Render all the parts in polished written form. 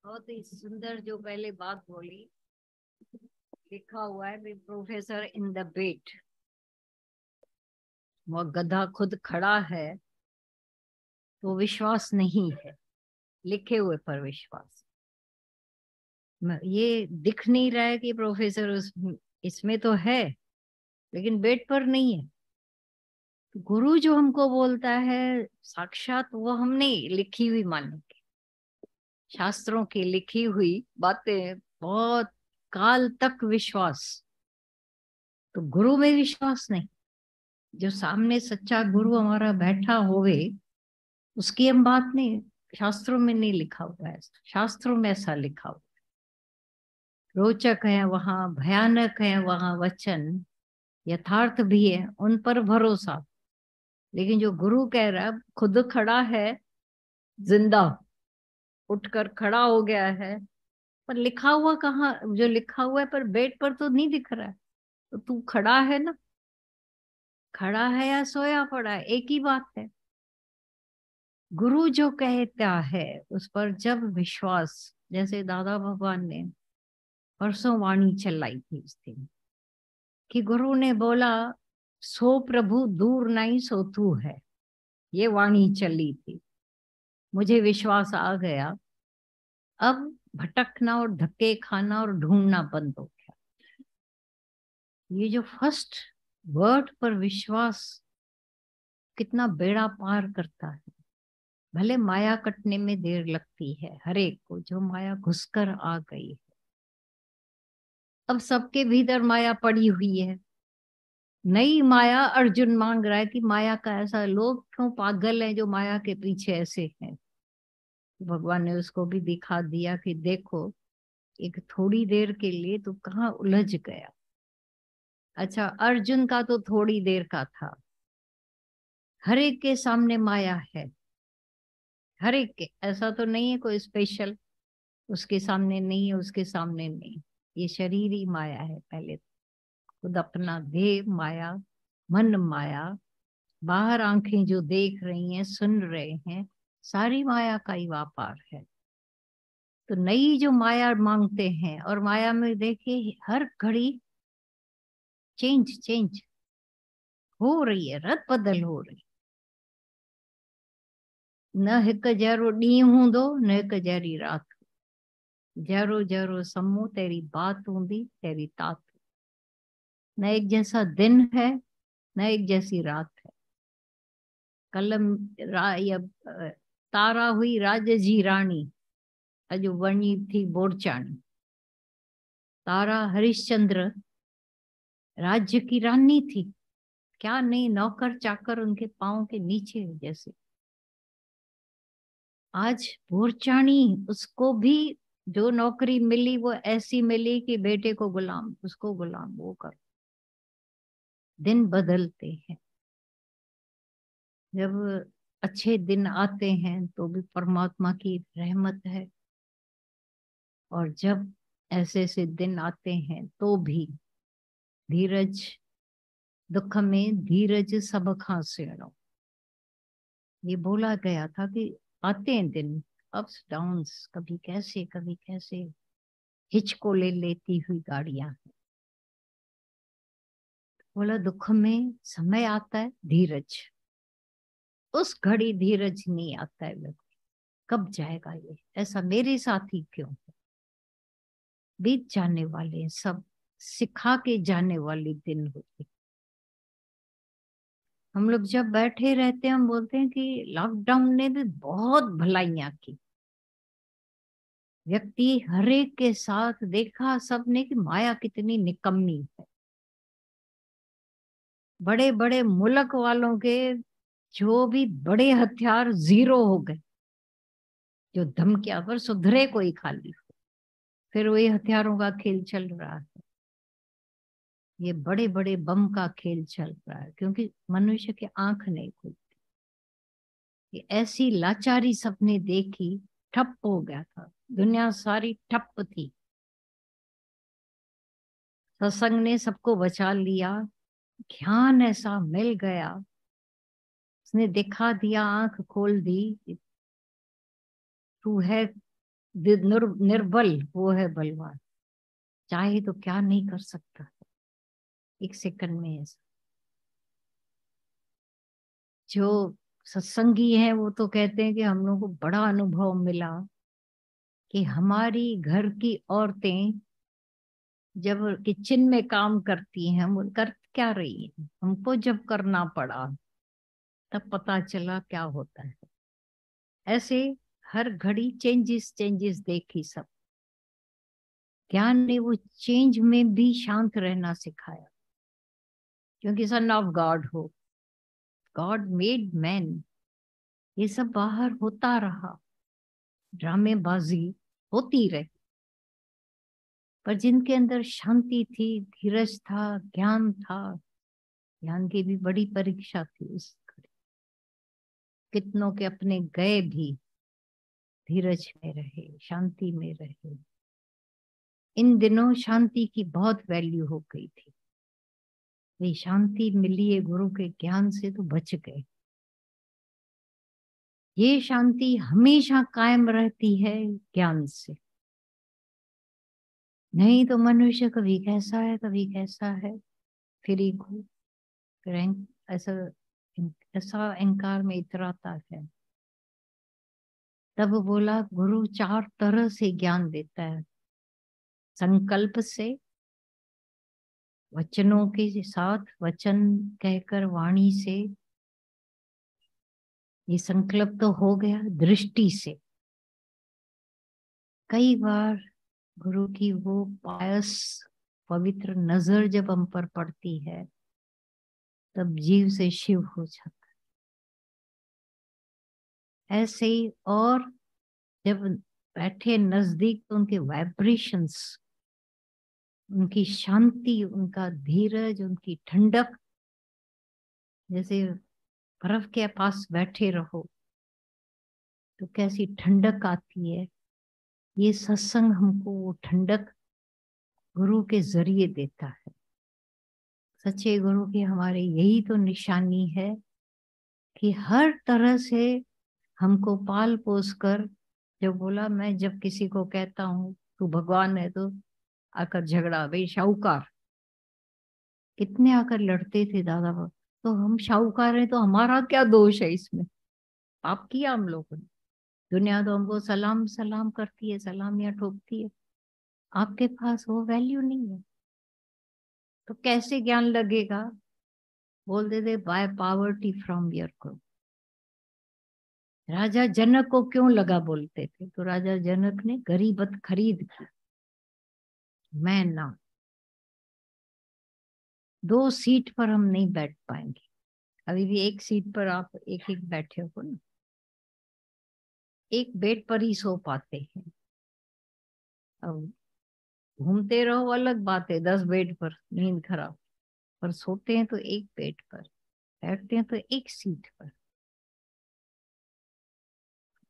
बहुत ही सुंदर जो पहले बात बोली। लिखा हुआ है प्रोफेसर इन द बेट। वो गधा खुद खड़ा है तो विश्वास नहीं है, लिखे हुए पर विश्वास। ये दिख नहीं रहा है कि प्रोफेसर इसमें तो है, लेकिन बेट पर नहीं है। गुरु जो हमको बोलता है साक्षात, वो हम नहीं लिखी हुई मानेंगे। शास्त्रों की लिखी हुई बातें बहुत काल तक विश्वास, तो गुरु में विश्वास नहीं। जो सामने सच्चा गुरु हमारा बैठा होवे उसकी हम बात नहीं। शास्त्रों में नहीं लिखा हुआ है, शास्त्रों में ऐसा लिखा हुआ। रोचक है वहां, भयानक है वहां वचन, यथार्थ भी है, उन पर भरोसा। लेकिन जो गुरु कह रहा है खुद खड़ा है, जिंदा उठकर खड़ा हो गया है, पर लिखा हुआ कहाँ? जो लिखा हुआ है पर बेड पर तो नहीं दिख रहा है। तो तू खड़ा है ना, खड़ा है या सोया पड़ा है, एक ही बात है। गुरु जो कहता है उस पर जब विश्वास, जैसे दादा भगवान ने परसों वाणी चलाई थी इस दिन, कि गुरु ने बोला सो प्रभु दूर नहीं सो तू है, ये वाणी चली थी। मुझे विश्वास आ गया। अब भटकना और धक्के खाना और ढूंढना बंद हो गया। ये जो फर्स्ट वर्ड पर विश्वास कितना बेड़ा पार करता है। भले माया कटने में देर लगती है हर एक को, जो माया घुसकर आ गई है। अब सबके भीतर माया पड़ी हुई है। नई माया अर्जुन मांग रहा है कि माया का ऐसा, लोग क्यों पागल हैं जो माया के पीछे ऐसे हैं। भगवान ने उसको भी दिखा दिया कि देखो, एक थोड़ी देर के लिए तू कहाँ उलझ गया। अच्छा, अर्जुन का तो थोड़ी देर का था। हर एक के सामने माया है, हर एक के। ऐसा तो नहीं है कोई स्पेशल, उसके सामने नहीं है, उसके सामने नहीं। ये शरीर ही माया है पहले तो। खुद अपना देह माया, मन माया, बाहर आंखें जो देख रही हैं सुन रहे हैं, सारी माया का ही व्यापार है। तो नई जो माया मांगते हैं, और माया में देखिए हर घड़ी चेंज चेंज हो रही है, रद बदल हो रही। न हिक जहिड़ो ॾींहुं हूंदो न हिक जहिड़ी राति। जहिड़ो जहिड़ो सम्हूं तेरी बात हूंदी तेरी तात। न एक जैसा दिन है न एक जैसी रात है। कल तारा हुई राज जी रानी, अॼु वञी थी बोरचाणी। तारा हरिश्चंद्र राज्य की रानी थी, क्या नहीं, नौकर चाकर उनके पांव के नीचे जैसे। आज बोरचाणी, उसको भी जो नौकरी मिली वो ऐसी मिली कि बेटे को गुलाम, उसको गुलाम, वो कर। दिन बदलते हैं। जब अच्छे दिन आते हैं तो भी परमात्मा की रहमत है, और जब ऐसे ऐसे दिन आते हैं तो भी धीरज। दुख में धीरज सब खां सुहिणो, ये बोला गया था कि आते हैं दिन, अप्स डाउन्स, कभी कैसे कभी कैसे। हिचको ले लेती हुई गाड़ियां। बोला दुख में समय आता है धीरज, उस घड़ी धीरज नहीं आता है व्यक्ति। कब जाएगा ये, ऐसा मेरे साथ ही क्यों है? बीत जाने वाले हैं सब, सिखा के जाने वाले दिन होते। हम लोग जब बैठे रहते हैं हम बोलते हैं कि लॉकडाउन ने भी बहुत भलाइयां की। व्यक्ति हर एक के साथ देखा सबने कि माया कितनी निकम्मी है। बड़े बड़े मुल्क वालों के जो भी बड़े हथियार जीरो हो गए। जो धमकियां, पर सुधरे कोई खाली, फिर वही हथियारों का खेल चल रहा है। ये बड़े बड़े बम का खेल चल रहा है, क्योंकि मनुष्य की आंख नहीं खुलती। ये ऐसी लाचारी सबने देखी, ठप हो गया था, दुनिया सारी ठप थी। सत्संग ने सबको बचा लिया, ज्ञान ऐसा मिल गया, उसने दिखा दिया, आंख खोल दी। तू है निर्बल वो है बलवान, चाहे तो क्या नहीं कर सकता एक सेकंड में ऐसा। जो सत्संगी है वो तो कहते हैं कि हम लोग को बड़ा अनुभव मिला कि हमारी घर की औरतें जब किचन में काम करती हैं, वो कर क्या रही है, हमको जब करना पड़ा तब पता चला क्या होता है। ऐसे हर घड़ी चेंजेस चेंजेस देखी सब। ज्ञान ने वो चेंज में भी शांत रहना सिखाया, क्योंकि सन ऑफ गॉड हो, गॉड मेड मैन। ये सब बाहर होता रहा, ड्रामेबाजी होती रही, पर जिनके अंदर शांति थी, धीरज था, ज्ञान था, ज्ञान की भी बड़ी परीक्षा थी उस घड़ी। कितनों के अपने गए भी, धीरज में रहे, शांति में रहे। इन दिनों शांति की बहुत वैल्यू हो गई थी। वे शांति मिली है गुरु के ज्ञान से तो बच गए। ये शांति हमेशा कायम रहती है ज्ञान से, नहीं तो मनुष्य कभी कैसा है कभी कैसा है, फिर ईगो, फिर ऐसा ऐसा अहंकार में इतराता है। तब बोला गुरु 4 तरह से ज्ञान देता है, संकल्प से, वचनों के साथ, वचन कहकर वाणी से, ये संकल्प तो हो गया, दृष्टि से। कई बार गुरु की वो पायस पवित्र नजर जब हम पर पड़ती है तब जीव से शिव हो जाता है। ऐसे ही और जब बैठे नजदीक तो उनके वाइब्रेशंस, उनकी शांति, उनका धीरज, उनकी ठंडक, जैसे बर्फ के पास बैठे रहो तो कैसी ठंडक आती है। ये सत्संग हमको वो ठंडक गुरु के जरिए देता है। सच्चे गुरु की हमारे यही तो निशानी है कि हर तरह से हमको पाल पोस कर, जो बोला, मैं जब किसी को कहता हूँ तू भगवान है तो आकर झगड़ा, भाई शाहूकार, कितने आकर लड़ते थे दादा बाबा। तो हम शाहूकार हैं तो हमारा क्या दोष है इसमें, पाप किया हम लोगों ने। दुनिया तो हमको सलाम सलाम करती है, सलामियां ठोकती है, आपके पास वो वैल्यू नहीं है तो कैसे ज्ञान लगेगा। बोलते थे बाय पावर्टी फ्रॉम योर को। राजा जनक को क्यों लगा बोलते थे, तो राजा जनक ने गरीबत खरीद की। मैं ना, 2 सीट पर हम नहीं बैठ पाएंगे, अभी भी एक सीट पर आप एक एक बैठे हो ना, एक बेड पर ही सो पाते हैं। अब घूमते रहो अलग बात है, 10 बेड पर नींद खराब, पर सोते हैं तो एक बेड पर, बैठते हैं तो एक सीट पर।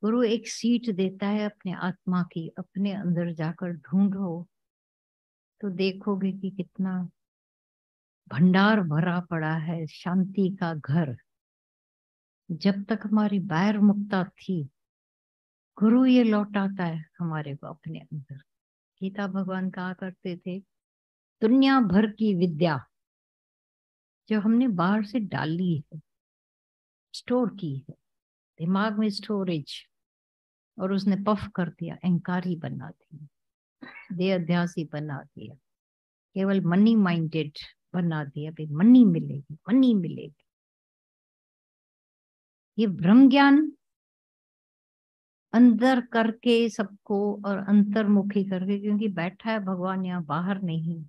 गुरु एक सीट देता है अपने आत्मा की, अपने अंदर जाकर ढूंढो तो देखोगे कि कितना भंडार भरा पड़ा है, शांति का घर। जब तक हमारी बैर मुक्ता थी, गुरु ये लौटाता है हमारे को अपने अंदर। गीता भगवान कहा करते थे, दुनिया भर की विद्या जो हमने बाहर से डाली है, स्टोर की है, दिमाग में स्टोरेज, और उसने पफ कर दिया, अहंकारी बना दिया, देहाध्यासी बना दिया, केवल मनी माइंडेड बना दिया, भाई मनी मिलेगी मनी मिलेगी। ये ब्रह्म ज्ञान अंदर करके सबको, और अंतर्मुखी करके, क्योंकि बैठा है भगवान यहाँ, बाहर नहीं।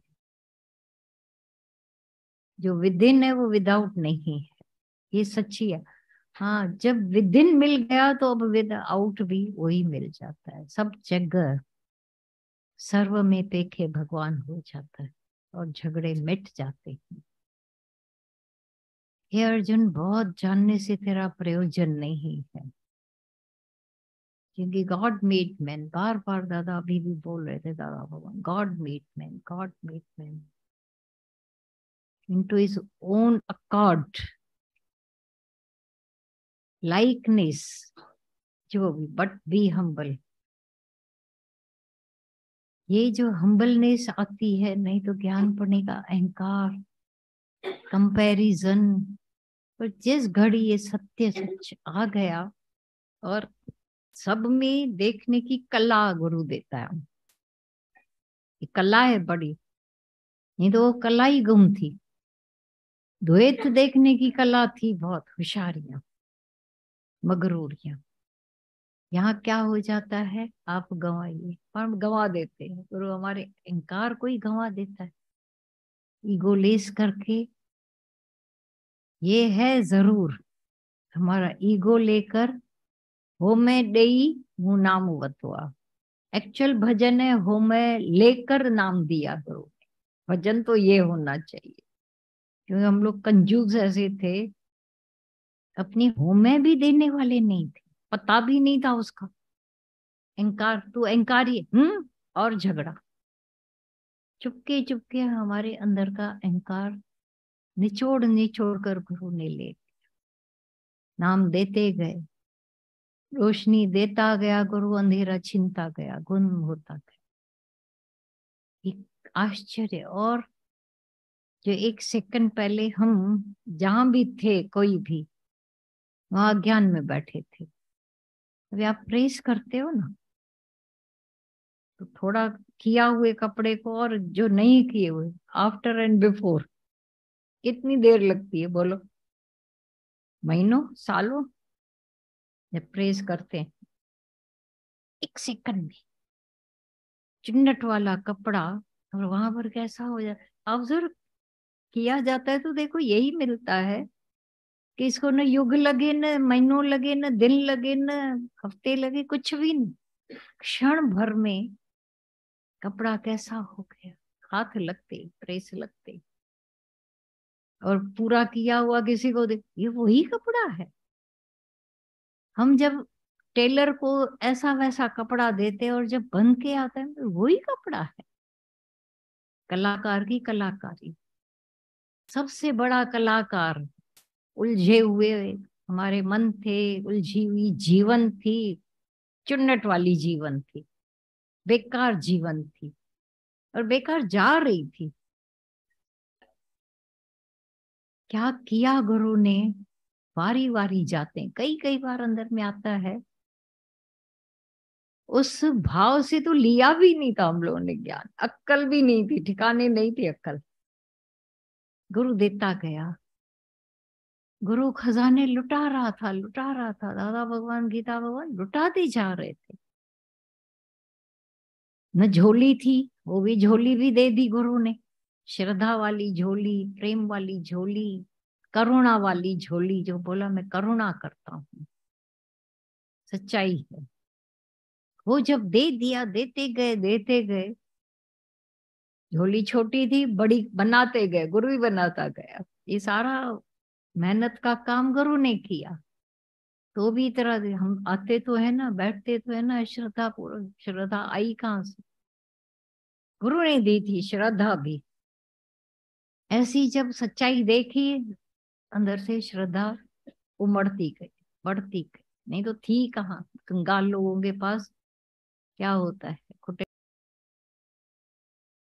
जो विदिन है वो विदाउट नहीं है, ये सच्ची है। हाँ, जब विदिन मिल गया तो अब विद आउट भी वही मिल जाता है। सब जगह सर्व में पेखे भगवान हो जाता है और झगड़े मिट जाते हैं। हे अर्जुन, बहुत जानने से तेरा प्रयोजन नहीं है, क्योंकि गॉड मेड मैन, बार बार दादा अभी भी बोल रहे थे दादा भगवान, God made man, God made man into his own accord, likeness, जो भी, बट बी हम्बल। ये जो हम्बलनेस आती है, नहीं तो ज्ञान पढ़ने का अहंकार, कंपैरिजन। पर जिस घड़ी ये सत्य सच आ गया और सब में देखने की कला गुरु देता है, ये कला है बड़ी, नहीं तो वो कला ही गुम थी। द्वैत देखने की कला थी, बहुत होशियारियां, मगरूरियां। यहाँ क्या हो जाता है, आप गंवाइए, हम गंवा देते हैं। गुरु हमारे अहंकार को ही गंवा देता है, ईगो लेस करके। ये है जरूर, हमारा ईगो लेकर हो मैं देई हूँ नाम वतवा। एक्चुअल भजन है हो मैं लेकर नाम दिया गुरु ने। भजन तो ये होना चाहिए, क्योंकि हम लोग कंजूस ऐसे थे, अपनी हो में भी देने वाले नहीं थे, पता भी नहीं था उसका। अहंकार, तू अहंकारी, और झगड़ा। चुपके चुपके हमारे अंदर का अहंकार निचोड़ निचोड़ कर गुरु ने ले, नाम देते गए, रोशनी देता गया गुरु, अंधेरा छिनता गया, गुम होता गया। एक आश्चर्य। और जो एक सेकंड पहले हम जहां भी थे, कोई भी वहां ज्ञान में बैठे थे, अभी आप प्रेस करते हो ना, तो थोड़ा किया हुए कपड़े को और जो नहीं किए हुए, आफ्टर एंड बिफोर, कितनी देर लगती है बोलो? महीनों, सालों। जब प्रेस करते हैं एक सेकंड में चिन्नट वाला कपड़ा, और वहां पर कैसा हो जाता, ऑब्जर्व किया जाता है तो देखो यही मिलता है कि इसको न युग लगे, न महीनों लगे, न दिन लगे, न हफ्ते लगे, कुछ भी नहीं, क्षण भर में कपड़ा कैसा हो गया, हाथ लगते, प्रेस लगते। और पूरा किया हुआ किसी को दे, ये वही कपड़ा है। हम जब टेलर को ऐसा वैसा कपड़ा देते और जब बन के आता है तो वही कपड़ा है। कलाकार की कलाकारी, सबसे बड़ा कलाकार उलझे हुए हमारे मन थे, उलझी हुई जीवन थी, चुन्नट वाली जीवन थी, बेकार जीवन थी, और बेकार जा रही थी। क्या किया गुरु ने, वारी वारी जाते हैं, कई कई बार अंदर में आता है। उस भाव से तो लिया भी नहीं था हम लोगों ने ज्ञान, अक्कल भी नहीं थी, ठिकाने नहीं थी अक्कल। गुरु देता गया, गुरु खजाने लुटा रहा था, लुटा रहा था। दादा भगवान, गीता भगवान लुटाते जा रहे थे। न झोली थी, वो भी झोली भी दे दी गुरु ने, श्रद्धा वाली झोली, प्रेम वाली झोली, करुणा वाली झोली, जो बोला मैं करुणा करता हूँ, सच्चाई है। वो जब दे दिया, देते गए देते गए, झोली छोटी थी, बड़ी बनाते गए, गुरु ही बनाता गया। ये सारा मेहनत का काम गुरु ने किया। तो भी तरह हम आते तो है ना, बैठते तो है ना, श्रद्धा पूर्वक। श्रद्धा आई कहाँ से? गुरु ने दी थी श्रद्धा भी। ऐसी जब सच्चाई देखी, अंदर से श्रद्धा उमड़ती गई, बढ़ती गई। नहीं तो थी कहाँ, कंगाल लोगों के पास क्या होता है,